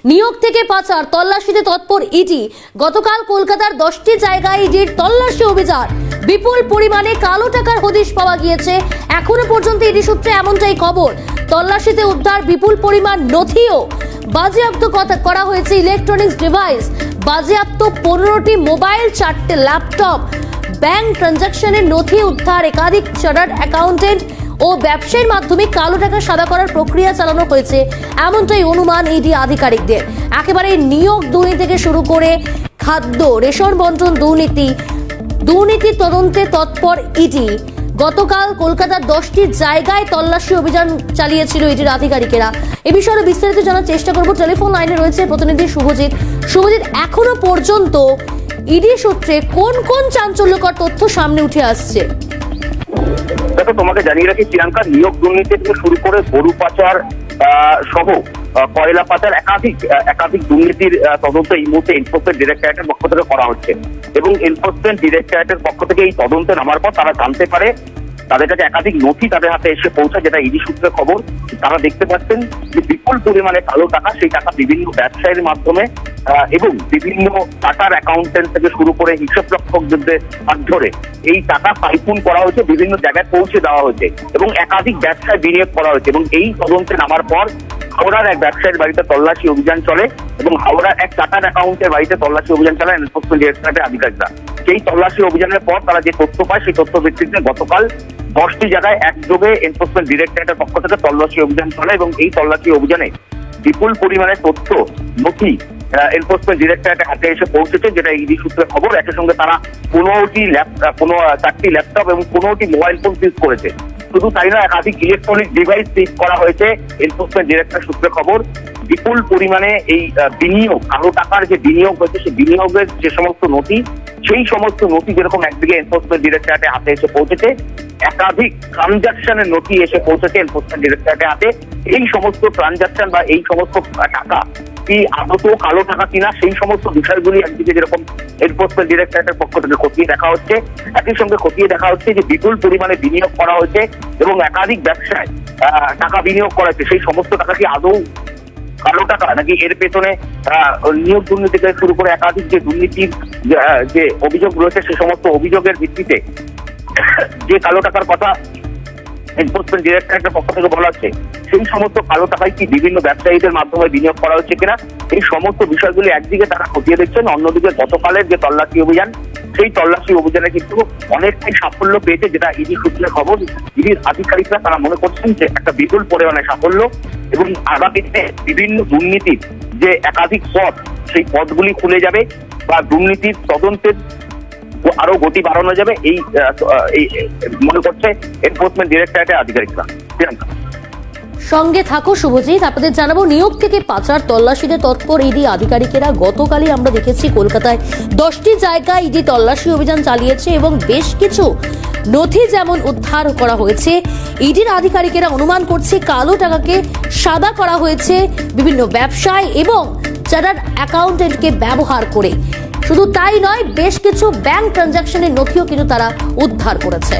নিয়োগ থেকে পাচার তল্লাশিতে তৎপর ইডি। গতকাল কলকাতার 10টি জায়গায় ইডির তল্লাশি অভিযান। বিপুল পরিমাণে কালো টাকার হদিশ পাওয়া গিয়েছে। এখনো পর্যন্ত ইডি সূত্রে এমনটাই খবর। তল্লাশিতে উদ্ধার বিপুল পরিমাণ নথিও বাজেয়াপ্ত করা হয়েছে। ইলেকট্রনিক্স ডিভাইস বাজেয়াপ্ত 15টি মোবাইল, 4টে ল্যাপটপ, ব্যাংক ট্রানজাকশনের নথি উদ্ধার। একাধিক চার্টার্ড অ্যাকাউন্টেন্ট ও ব্যবসায়ীর মাধ্যমে কালো টাকা সাদা করার প্রক্রিয়া চালানো হয়েছে, এমনটাই অনুমান ইডি আধিকারিকদের। একেবারে নিয়োগ দুর্নীতি থেকে শুরু করে খাদ্য রেশন বন্টন দুর্নীতি তদন্তে তৎপর ইডি। গতকাল কলকাতার 10টি জায়গায় তল্লাশি অভিযান চালিয়েছিল ইডির আধিকারিকেরা। এ বিষয়ে বিস্তারিত জানার চেষ্টা করব। টেলিফোন লাইনে রয়েছে প্রতিনিধি শুভজিৎ। শুভজিৎ, এখনো পর্যন্ত ইডি সূত্রে কোন কোন চাঞ্চল্যকর তথ্য সামনে উঠে আসছে? দেখো, তোমাকে জানিয়ে রাখি প্রিয়াঙ্কা, নিয়োগ দুর্নীতি থেকে শুরু করে গরু পাচার সহ কয়লা পাচার একাধিক দুর্নীতির তদন্ত এই মুহূর্তে এনফোর্সমেন্ট ডিরেক্টরেটের পক্ষ থেকে করা হচ্ছে এবং এনফোর্সমেন্ট ডিরেক্টরেটের পক্ষ থেকে এই তদন্তে নামার পর তারা জানতে পারে তাদের কাছে একাধিক নথি তাদের হাতে এসে পৌঁছায়, যেটা ইডি সূত্রে খবর। তারা দেখতে পাচ্ছেন যে বিপুল পরিমাণে কালো টাকা, সেই টাকা বিভিন্ন ব্যবসায়ীর মাধ্যমে এবং বিভিন্ন চার্টার অ্যাকাউন্টেন্ট থেকে শুরু করে হিসাব রক্ষকদের হাত ধরে এই টাকা সাইফুন করা হয়েছে, বিভিন্ন জায়গায় পৌঁছে দেওয়া হয়েছে এবং একাধিক ব্যবসায় বিনিয়োগ করা হয়েছে। এবং এই তদন্তে নামার পর হাওড়ার এক ব্যবসায়ীর বাড়িতে তল্লাশি অভিযান চলে এবং হাওড়ার এক চার্টার অ্যাকাউন্টের বাড়িতে তল্লাশি অভিযান চালায় এনফোর্সমেন্ট ডিরেক্টরেটের আধিকারিকরা। সেই তল্লাশি অভিযানের পর তারা যে তথ্য পায়, সেই তথ্য ভিত্তিতে গতকাল 10টি জায়গায় একযোগে এনফোর্সমেন্ট ডিরেক্টরেটের পক্ষ থেকে তল্লাশি অভিযান চলে এবং এই তল্লাশি অভিযানে বিপুল পরিমাণে তথ্য নথি এনফোর্সমেন্ট ডিরেক্টরেটের হাতে এসে পৌঁছেছে, যেটা ইডি সূত্রে খবর। একই সঙ্গে তারা 4টি ল্যাপটপ এবং 15টি মোবাইল ফোন সিজ করেছে। শুধু তাই নয়, একাধিক ইলেকট্রনিক ডিভাইস সিজ করা হয়েছে এনফোর্সমেন্ট ডিরেক্টর সূত্রে খবর। বিপুল পরিমাণে এই বিনিয়োগ, কালো টাকার যে বিনিয়োগ হয়েছে, সেই বিনিয়োগের যে সমস্ত নথি, সেই সমস্ত নথি যেরকম একদিকে এনফোর্সমেন্ট ডিরেক্টরেটের হাতে এসে পৌঁছেছে, একাধিক ট্রানজাকশনের নথি এসে পৌঁছেছে এনফোর্সমেন্ট ডিরেক্টরেটের হাতে। এই সমস্ত ট্রানজাকশন বা এই সমস্ত টাকা কি আদত কালো টাকা কিনা, সেই সমস্ত বিষয়গুলি একদিকে যেরকম এনফোর্সমেন্ট ডিরেক্টরেটের পক্ষ থেকে খতিয়ে দেখা হচ্ছে, একই সঙ্গে খতিয়ে দেখা হচ্ছে যে বিপুল পরিমাণে বিনিয়োগ করা হয়েছে এবং একাধিক ব্যবসায় টাকা বিনিয়োগ করা হয়েছে, সেই সমস্ত টাকা কি আদৌ কালো টাকা নাকি এর পেছনে নিয়োগ দুর্নীতি থেকে শুরু করে একাধিক যে দুর্নীতির যে অভিযোগ রয়েছে, সে সমস্ত অভিযোগের ভিত্তিতে যে কালো টাকার কথা এনফোর্সমেন্ট ডিরেক্টরেটের পক্ষ থেকে বলা হচ্ছে, সেই সমস্ত কালো টাকায় কি বিভিন্ন ব্যবসায়ীদের মাধ্যমে বিনিয়োগ করা হচ্ছে কিনা, এই সমস্ত বিষয়গুলি একদিকে তারা খতিয়ে দেখছেন। অন্যদিকে গতকালের যে তল্লাশি অভিযান, সেই তল্লাশি অভিযানে কিন্তু অনেকটাই সাফল্য পেয়েছে, যেটা ইডি সূত্রে খবর। ইডির আধিকারিকরা তারা মনে করছেন যে একটা বিপুল পরিমাণে সাফল্য এবং আগামীতে বিভিন্ন দুর্নীতির যে একাধিক পথ, সেই পথগুলি খুলে যাবে বা দুর্নীতির তদন্তের আরো গতি বাড়ানো যাবে, এই মনে করছে এনফোর্সমেন্ট ডিরেক্টরেটের আধিকারিকরা। সঙ্গে থাকো শুভজিৎ, আপনাদের জানাবো নিয়োগ থেকে পাচার তল্লাশিতে তৎপর ইডি আধিকারিকেরা। গতকালই আমরা দেখেছি কলকাতায় 10টি জায়গায় ইডি তল্লাশি অভিযান চালিয়েছে এবং বেশ কিছু নথি যেমন উদ্ধার করা হয়েছে। ইডির আধিকারিকেরা অনুমান করছে কালো টাকাকে সাদা করা হয়েছে বিভিন্ন ব্যবসায় এবং চার্টার্ড অ্যাকাউন্টেন্টকে ব্যবহার করে। শুধু তাই নয়, বেশ কিছু ব্যাংক ট্রানজাকশনের নথিও কিন্তু তারা উদ্ধার করেছে।